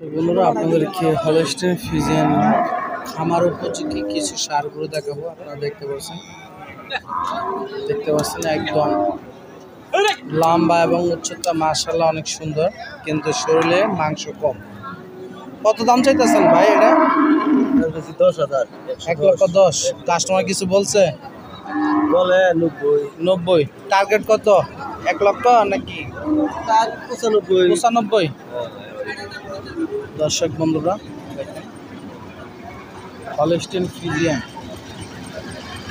বন্ধুরা আপনাদেরকে Holstein Friesian খামার উপযোগী কিছু সারগুলো দেখাবো। আপনারা দেখতে পাচ্ছেন একদম লম্বা এবং উচ্চতা মাশাআল্লাহ অনেক সুন্দর, কিন্তু শরীরে মাংস কম। কত দাম চাইতেছেন ভাই? এটা 10,000। 1,10,000। কাস্টমার কিছু বলছে? বলে 90। টার্গেট কত? 1 লক্ষ নাকি 95? দর্শক বন্ধুরা দেখেন হলস্টাইন ফ্রিজিয়ান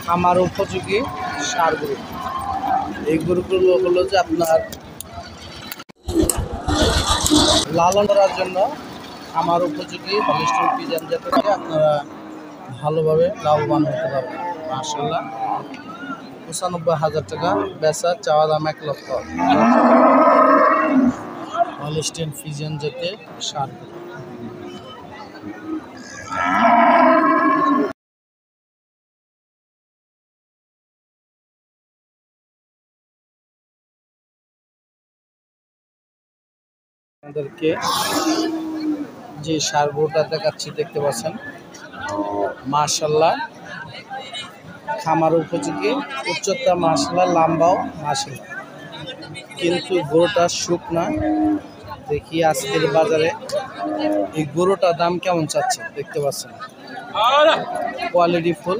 খামার উপযোগী সারগুলো। এই গরুগুলো হলো যে আপনার লালন করার জন্য খামার উপযোগী হলস্টাইন ফ্রিজিয়ান জাতকে আপনারা ভালোভাবে লাভবান হতে পারবেন। মাশাআল্লাহ 95,000 টাকা বেচা, চাওয়া দাম 1 লক্ষ। হলস্টাইন ফ্রিজিয়ান জাতের সারগুলো। আপনাদেরকে যে সারগুলোটা দেখাচ্ছি দেখতে পাচ্ছেন, মাশাআল্লাহ খামার উপযোগী, উচ্চতা মাশাআল্লাহ, লম্বাও মাশাআল্লাহ, কিন্তু গরুটা শুকনা। দেখি আজকের বাজারে এই গরুটার দাম কেমন চাচ্ছে দেখতে পাচ্ছেন। কোয়ালিটি ফুল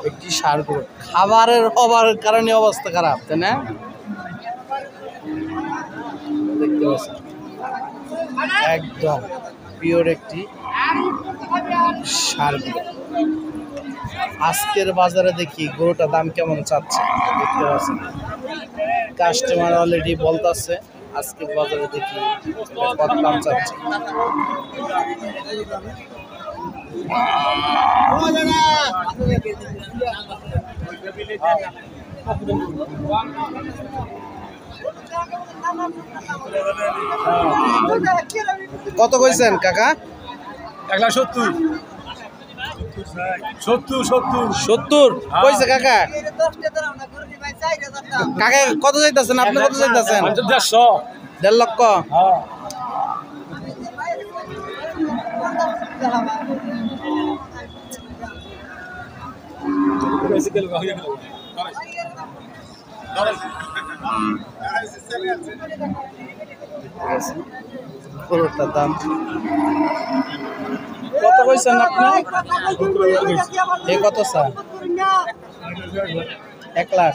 একটি সার গরু, খাবারের অভাবের কারণে অবস্থা খারাপ, তাই না? দেখতে পাচ্ছেন একদম পিওর একটি সার গরু। আজকের বাজারে দেখি গরুটার দাম কেমন চাচ্ছে দেখতে পাচ্ছেন। কাস্টমার অলরেডি বলতেছে আজকের বাজারে দেখি কত দাম চাচ্ছে। কত কইছেন কাকা? 1,70 কইছে কাকা। কাকা কত চাইতেছেন আপনি? কত চাইতেছেন? 1.5 লক্ষ। পুরোটার দাম কত কইছেন আপনি? এই কত স্যার? 1 লাখ।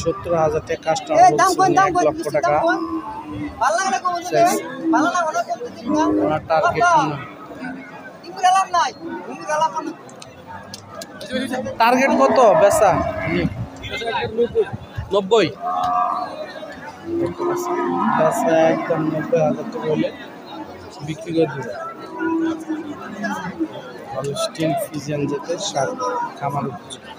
70,000 টাকা কাস্টমার বলছে, 1 লক্ষ টাকা ওনার টার্গেট। টার্গেট কত বেচা? 90। বেচা একদম 90,000 টাকা হলে বিক্রি করে দেবে। হলস্টাইন ফ্রিজিয়ান জাতের সার খামার উপযোগী।